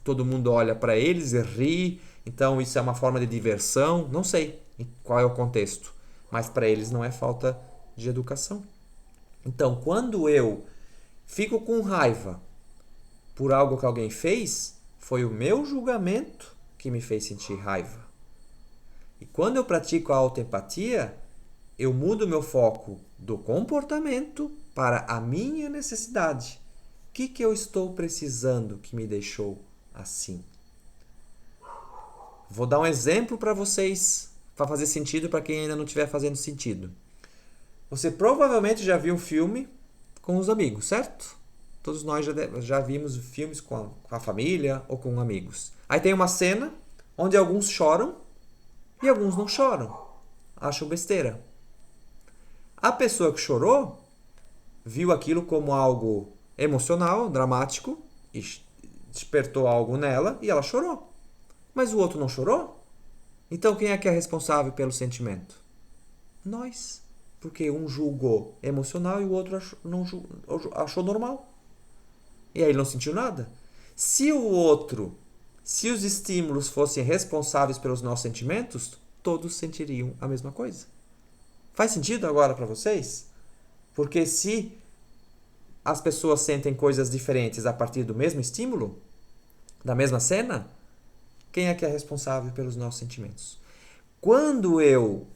todo mundo olha para eles e ri, então isso é uma forma de diversão, não sei qual é o contexto, mas para eles não é falta de educação. Então, quando eu fico com raiva por algo que alguém fez, foi o meu julgamento que me fez sentir raiva. E quando eu pratico a autoempatia, eu mudo meu foco do comportamento para a minha necessidade. O que eu estou precisando que me deixou assim? Vou dar um exemplo para vocês, para fazer sentido para quem ainda não estiver fazendo sentido. Você provavelmente já viu um filme com os amigos, certo? Todos nós já vimos filmes com a família ou com amigos. Aí tem uma cena onde alguns choram e alguns não choram. Acham besteira. A pessoa que chorou viu aquilo como algo emocional, dramático, e despertou algo nela e ela chorou. Mas o outro não chorou? Então quem é que é responsável pelo sentimento? Nós. Porque um julgou emocional e o outro achou normal. E aí ele não sentiu nada. Se o outro Se os estímulos fossem responsáveis pelos nossos sentimentos, todos sentiriam a mesma coisa. Faz sentido agora para vocês? Porque se as pessoas sentem coisas diferentes a partir do mesmo estímulo, da mesma cena, quem é que é responsável pelos nossos sentimentos? Quando eu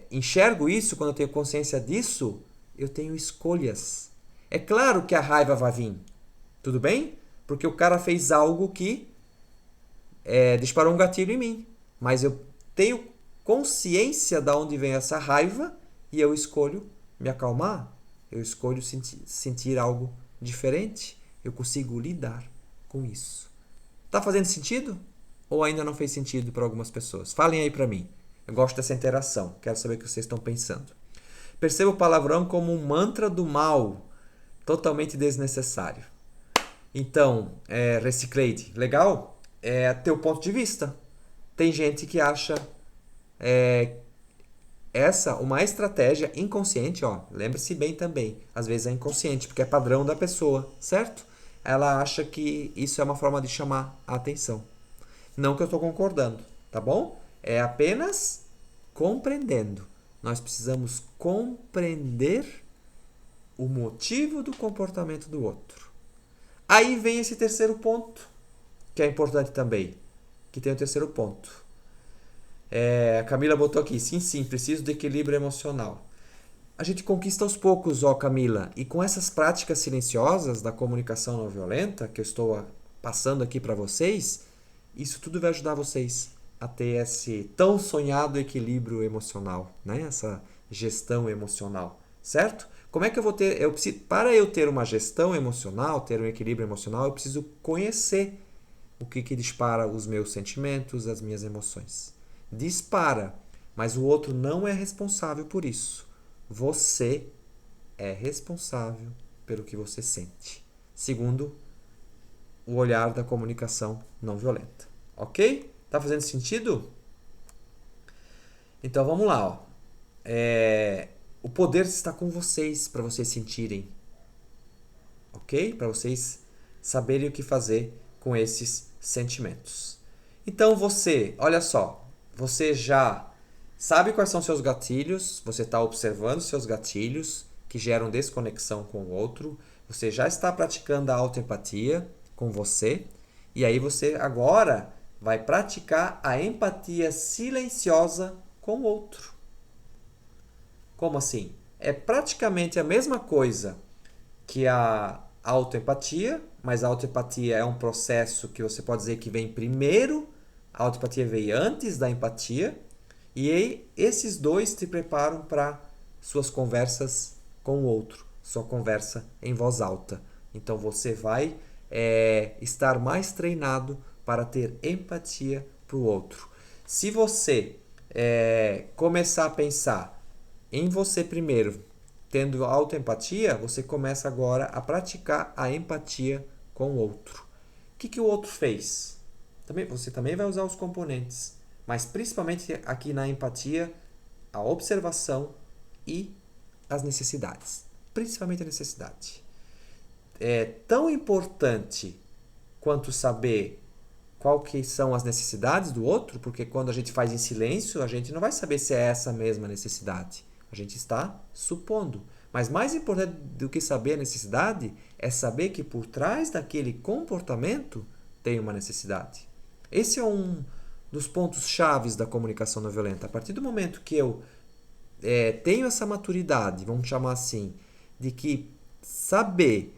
enxergo isso, quando eu tenho consciência disso, eu tenho escolhas. É claro que a raiva vai vir, tudo bem? Porque o cara fez algo que disparou um gatilho em mim. Mas eu tenho consciência de onde vem essa raiva e eu escolho me acalmar. Eu escolho sentir algo diferente. Eu consigo lidar com isso. Tá fazendo sentido? Ou ainda não fez sentido para algumas pessoas? Falem aí para mim. Eu gosto dessa interação. Quero saber o que vocês estão pensando. Perceba o palavrão como um mantra do mal. Totalmente desnecessário. Então, Reciclade, legal? É teu ponto de vista. Tem gente que acha essa uma estratégia inconsciente, ó. Lembre-se bem também. Às vezes é inconsciente, porque é padrão da pessoa, certo? Ela acha que isso é uma forma de chamar a atenção. Não que eu estou concordando, tá bom? É apenas compreendendo. Nós precisamos compreender o motivo do comportamento do outro. Aí vem esse terceiro ponto, que é importante também, que tem o terceiro ponto. A Camila botou aqui, sim, preciso de equilíbrio emocional. A gente conquista aos poucos, ó Camila, e com essas práticas silenciosas da comunicação não violenta, que eu estou passando aqui para vocês, isso tudo vai ajudar vocês a ter esse tão sonhado equilíbrio emocional, né? Essa gestão emocional, certo? Como é que eu vou ter? Para eu ter uma gestão emocional, ter um equilíbrio emocional, eu preciso conhecer o que dispara os meus sentimentos, as minhas emoções. Dispara, mas o outro não é responsável por isso. Você é responsável pelo que você sente, segundo o olhar da comunicação não violenta. Ok? Tá fazendo sentido? Então vamos lá, ó. O poder está com vocês para vocês sentirem, ok? Para vocês saberem o que fazer com esses sentimentos. Então olha só, você já sabe quais são seus gatilhos, você está observando seus gatilhos que geram desconexão com o outro, você já está praticando a autoempatia com você, e aí você agora vai praticar a empatia silenciosa com o outro. Como assim? É praticamente a mesma coisa que a autoempatia, mas a autoempatia é um processo que você pode dizer que vem primeiro, a autoempatia veio antes da empatia, e aí esses dois te preparam para suas conversas com o outro, sua conversa em voz alta. Então você vai estar mais treinado para ter empatia para o outro. Se você começar a pensar em você primeiro, tendo autoempatia, você começa agora a praticar a empatia com o outro. O que o outro fez? Você também vai usar os componentes, mas principalmente aqui na empatia, a observação e as necessidades. Principalmente a necessidade. É tão importante quanto saber qual que são as necessidades do outro, porque quando a gente faz em silêncio, a gente não vai saber se é essa mesma necessidade. A gente está supondo. Mas mais importante do que saber a necessidade é saber que por trás daquele comportamento tem uma necessidade. Esse é um dos pontos chaves da comunicação não violenta. A partir do momento que eu tenho essa maturidade, vamos chamar assim, de que saber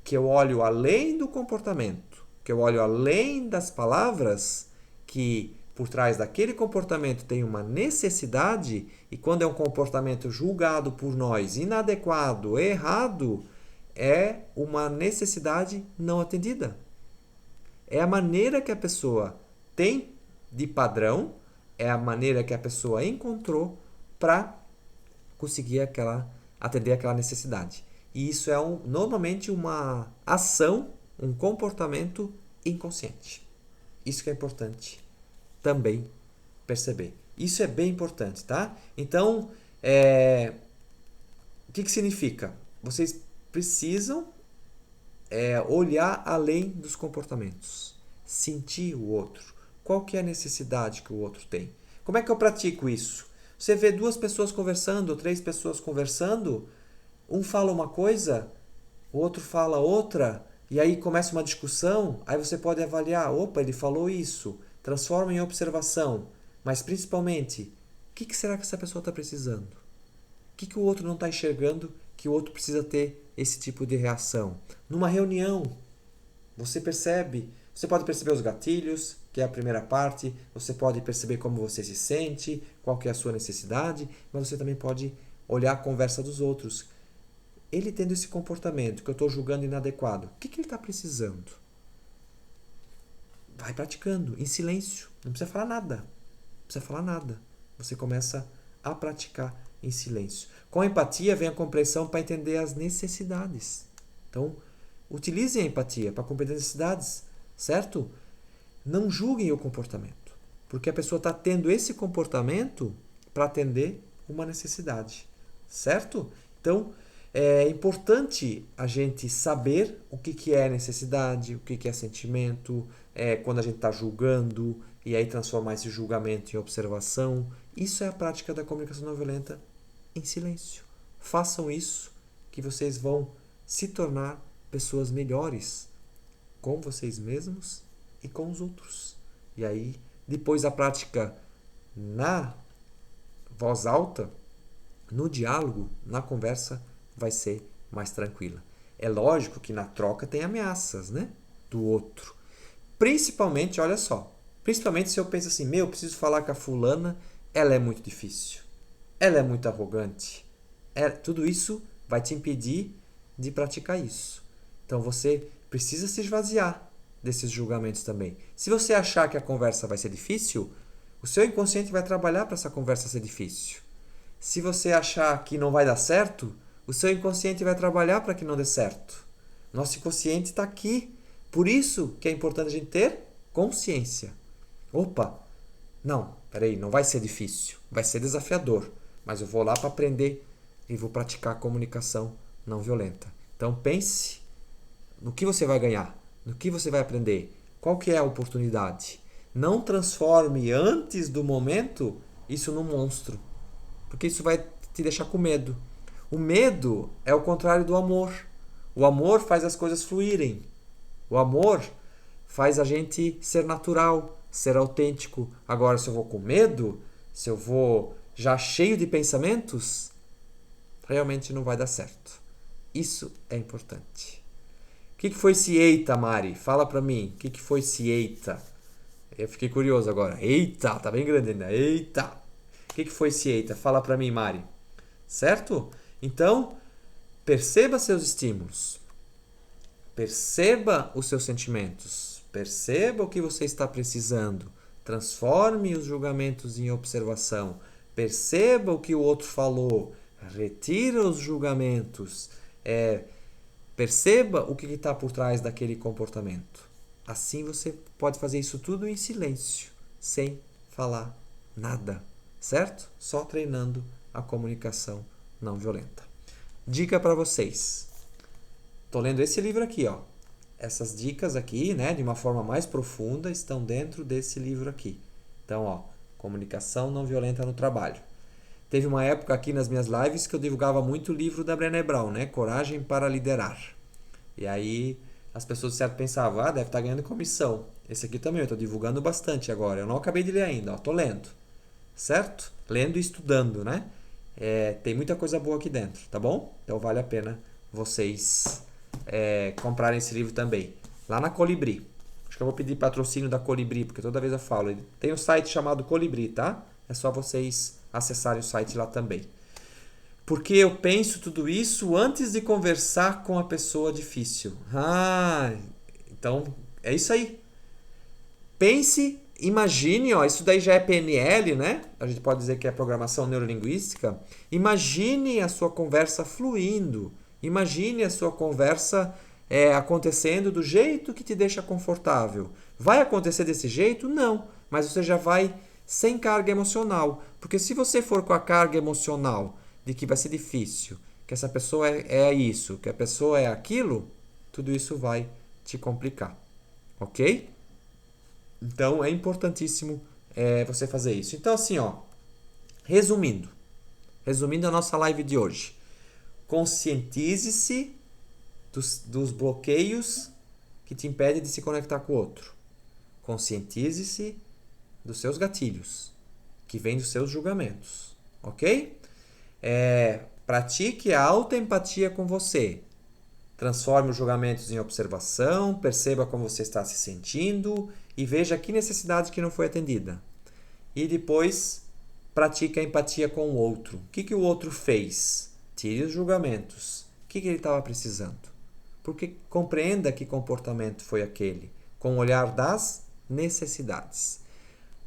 que eu olho além do comportamento, que eu olho além das palavras, que por trás daquele comportamento tem uma necessidade, e quando é um comportamento julgado por nós inadequado, errado, é uma necessidade não atendida. É a maneira que a pessoa tem de padrão, é a maneira que a pessoa encontrou para conseguir atender aquela necessidade. E isso é normalmente uma ação, um comportamento inconsciente. Isso que é importante também perceber. Isso é bem importante, tá? Então, o que significa? Vocês precisam olhar além dos comportamentos. sentir o outro. Qual que é a necessidade que o outro tem? Como é que eu pratico isso? Você vê 2 pessoas conversando, 3 pessoas conversando, um fala uma coisa, o outro fala outra, e aí começa uma discussão, aí você pode avaliar, opa, ele falou isso, transforma em observação, mas principalmente, o que será que essa pessoa está precisando? O que o outro não está enxergando que o outro precisa ter esse tipo de reação? Numa reunião, você pode perceber os gatilhos, que é a primeira parte, você pode perceber como você se sente, qual que é a sua necessidade, mas você também pode olhar a conversa dos outros. Ele tendo esse comportamento que eu estou julgando inadequado, o que ele está precisando? Vai praticando, em silêncio, não precisa falar nada. Não precisa falar nada. Você começa a praticar em silêncio. Com a empatia vem a compreensão para entender as necessidades. Então, utilizem a empatia para compreender as necessidades, certo? Não julguem o comportamento, porque a pessoa está tendo esse comportamento para atender uma necessidade, certo? Então, é importante a gente saber o que é necessidade, o que é sentimento, quando a gente está julgando, e aí transformar esse julgamento em observação. Isso é a prática da comunicação não violenta em silêncio. Façam isso que vocês vão se tornar pessoas melhores com vocês mesmos e com os outros. E aí, depois a prática na voz alta, no diálogo, na conversa, vai ser mais tranquila. É lógico que na troca tem ameaças, né? Do outro. Principalmente, olha só, principalmente se eu penso assim, eu preciso falar com a fulana, ela é muito difícil, ela é muito arrogante. Tudo isso vai te impedir de praticar isso. Então você precisa se esvaziar desses julgamentos também. Se você achar que a conversa vai ser difícil, o seu inconsciente vai trabalhar para essa conversa ser difícil. Se você achar que não vai dar certo, o seu inconsciente vai trabalhar para que não dê certo. Nosso inconsciente está aqui. Por isso que é importante a gente ter consciência. Opa, peraí, não vai ser difícil, vai ser desafiador, mas eu vou lá para aprender e vou praticar a comunicação não violenta. Então pense no que você vai ganhar, no que você vai aprender, qual que é a oportunidade. Não transforme antes do momento isso num monstro, porque isso vai te deixar com medo. O medo é o contrário do amor. O amor faz as coisas fluírem. O amor faz a gente ser natural, ser autêntico. Agora, se eu vou com medo, se eu vou já cheio de pensamentos, realmente não vai dar certo. Isso é importante. O que foi esse eita, Mari? Fala pra mim. O que foi esse eita? Eu fiquei curioso agora. Eita, tá bem grande ainda. Eita. O que foi esse eita? Fala pra mim, Mari. Certo? Então, perceba seus estímulos. Perceba os seus sentimentos. Perceba o que você está precisando. Transforme os julgamentos em observação. Perceba o que o outro falou. Retira os julgamentos. Perceba o que está por trás daquele comportamento. Assim você pode fazer isso tudo em silêncio, sem falar nada, certo? Só treinando a comunicação não violenta. Dica para vocês. Estou lendo esse livro aqui, ó. Essas dicas aqui, né, de uma forma mais profunda, estão dentro desse livro aqui. Então, ó, comunicação não violenta no trabalho. Teve uma época aqui nas minhas lives que eu divulgava muito o livro da Brené Brown, né? Coragem para Liderar. E aí as pessoas certo pensavam, deve estar ganhando comissão. Esse aqui também eu estou divulgando bastante agora. Eu não acabei de ler ainda, estou lendo. Certo? Lendo e estudando, né? Tem muita coisa boa aqui dentro, tá bom? Então vale a pena vocês comprarem esse livro também. Lá na Colibri. Acho que eu vou pedir patrocínio da Colibri, porque toda vez eu falo. Tem um site chamado Colibri, tá? É só vocês acessarem o site lá também. Porque eu penso tudo isso antes de conversar com a pessoa difícil. Então é isso aí. Pense, imagine, isso daí já é PNL, né? A gente pode dizer que é programação neurolinguística. Imagine a sua conversa fluindo. Imagine a sua conversa acontecendo do jeito que te deixa confortável. Vai acontecer desse jeito? Não. Mas você já vai sem carga emocional. Porque se você for com a carga emocional de que vai ser difícil, que essa pessoa é isso, que a pessoa é aquilo, tudo isso vai te complicar. Ok? Então é importantíssimo você fazer isso. Então assim, ó, resumindo a nossa live de hoje, conscientize-se dos bloqueios que te impedem de se conectar com o outro. Conscientize-se dos seus gatilhos, que vêm dos seus julgamentos, ok? Pratique a autoempatia com você. Transforme os julgamentos em observação, perceba como você está se sentindo e veja que necessidade que não foi atendida. E depois, pratique a empatia com o outro. O que o outro fez? Tire os julgamentos. O que ele estava precisando? Porque compreenda que comportamento foi aquele, com o olhar das necessidades.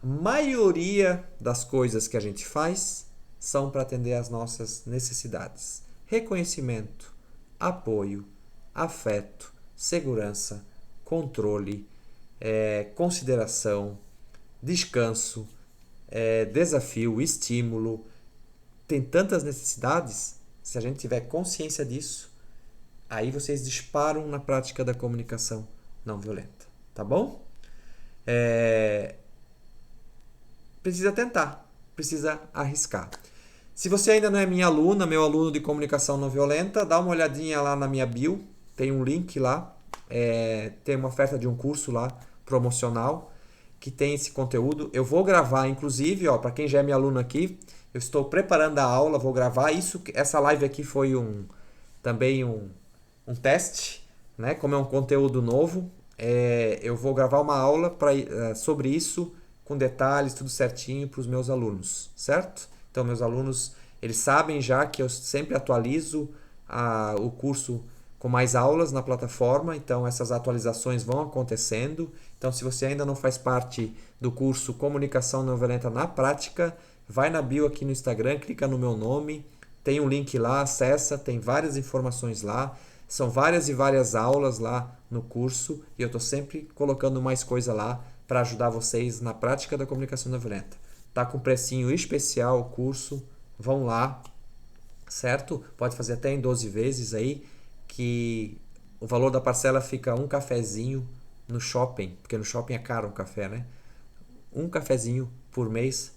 A maioria das coisas que a gente faz são para atender às nossas necessidades. Reconhecimento, apoio, afeto, segurança, controle, consideração, descanso, desafio, estímulo. Tem tantas necessidades. Se a gente tiver consciência disso, aí vocês disparam na prática da comunicação não violenta, tá bom? Precisa tentar, precisa arriscar. Se você ainda não é minha aluna, meu aluno de comunicação não violenta, dá uma olhadinha lá na minha bio, tem um link lá, tem uma oferta de um curso lá, promocional, que tem esse conteúdo. Eu vou gravar, inclusive, para quem já é meu aluno aqui, eu estou preparando a aula, vou gravar isso. Essa live aqui foi também um teste, né? Como é um conteúdo novo, eu vou gravar uma aula sobre isso, com detalhes, tudo certinho para os meus alunos, certo? Então, meus alunos, eles sabem já que eu sempre atualizo o curso com mais aulas na plataforma, então essas atualizações vão acontecendo. Então, se você ainda não faz parte do curso Comunicação Não Violenta na Prática, vai na bio aqui no Instagram, clica no meu nome, tem um link lá, acessa, tem várias informações lá, são várias e várias aulas lá no curso e eu estou sempre colocando mais coisa lá para ajudar vocês na prática da comunicação não violenta. Tá com precinho especial o curso, vão lá, certo? Pode fazer até em 12 vezes aí, que o valor da parcela fica um cafezinho no shopping, porque no shopping é caro um café, né? Um cafezinho por mês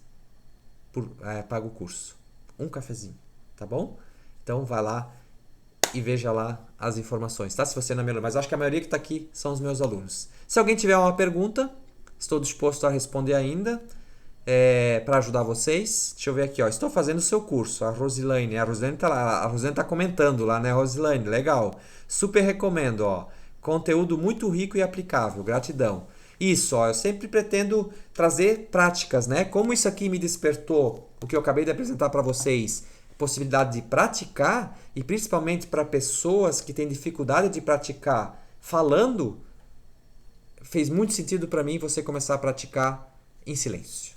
paga o curso. Um cafezinho, tá bom? Então vai lá e veja lá as informações, tá? Se você não é meu aluno, mas acho que a maioria que está aqui são os meus alunos. Se alguém tiver uma pergunta, estou disposto a responder ainda, para ajudar vocês. Deixa eu ver aqui, estou fazendo o seu curso, a Rosilane está lá, a Rosilane está comentando lá, né, Rosilane? Legal, super recomendo, conteúdo muito rico e aplicável, gratidão. Isso, eu sempre pretendo trazer práticas, né? Como isso aqui me despertou, o que eu acabei de apresentar para vocês, possibilidade de praticar, e principalmente para pessoas que têm dificuldade de praticar falando, fez muito sentido para mim você começar a praticar em silêncio.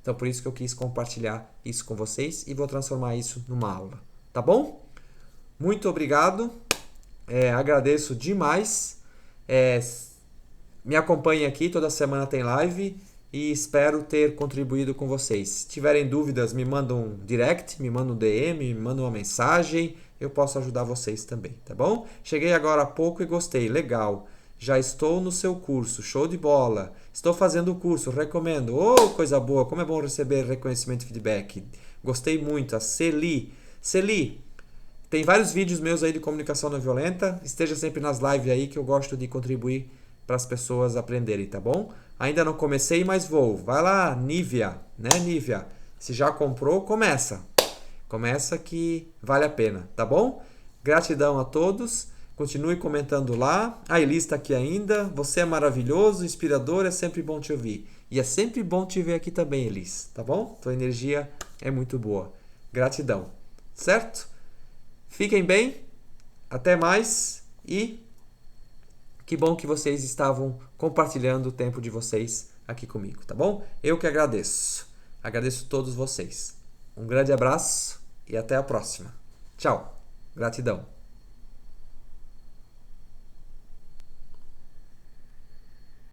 Então, por isso que eu quis compartilhar isso com vocês e vou transformar isso numa aula, tá bom? Muito obrigado, agradeço demais. Me acompanhem aqui, toda semana tem live e espero ter contribuído com vocês. Se tiverem dúvidas, me mandam um direct, me mandam um DM, me mandam uma mensagem, eu posso ajudar vocês também, tá bom? Cheguei agora há pouco e gostei, legal. Já estou no seu curso, show de bola. Estou fazendo o curso, recomendo. Oh, coisa boa, como é bom receber reconhecimento e feedback. Gostei muito. A Celi, tem vários vídeos meus aí de comunicação não violenta. Esteja sempre nas lives aí que eu gosto de contribuir para as pessoas aprenderem, tá bom? Ainda não comecei, mas vou. Vai lá, Nívia, né, Nívia? Se já comprou, começa. Começa que vale a pena, tá bom? Gratidão a todos. Continue comentando lá. A Elis está aqui ainda. Você é maravilhoso, inspirador, é sempre bom te ouvir. E é sempre bom te ver aqui também, Elis, tá bom? Tua energia é muito boa. Gratidão, certo? Fiquem bem, até mais e que bom que vocês estavam compartilhando o tempo de vocês aqui comigo, tá bom? Eu que agradeço. Agradeço a todos vocês. Um grande abraço e até a próxima. Tchau. Gratidão.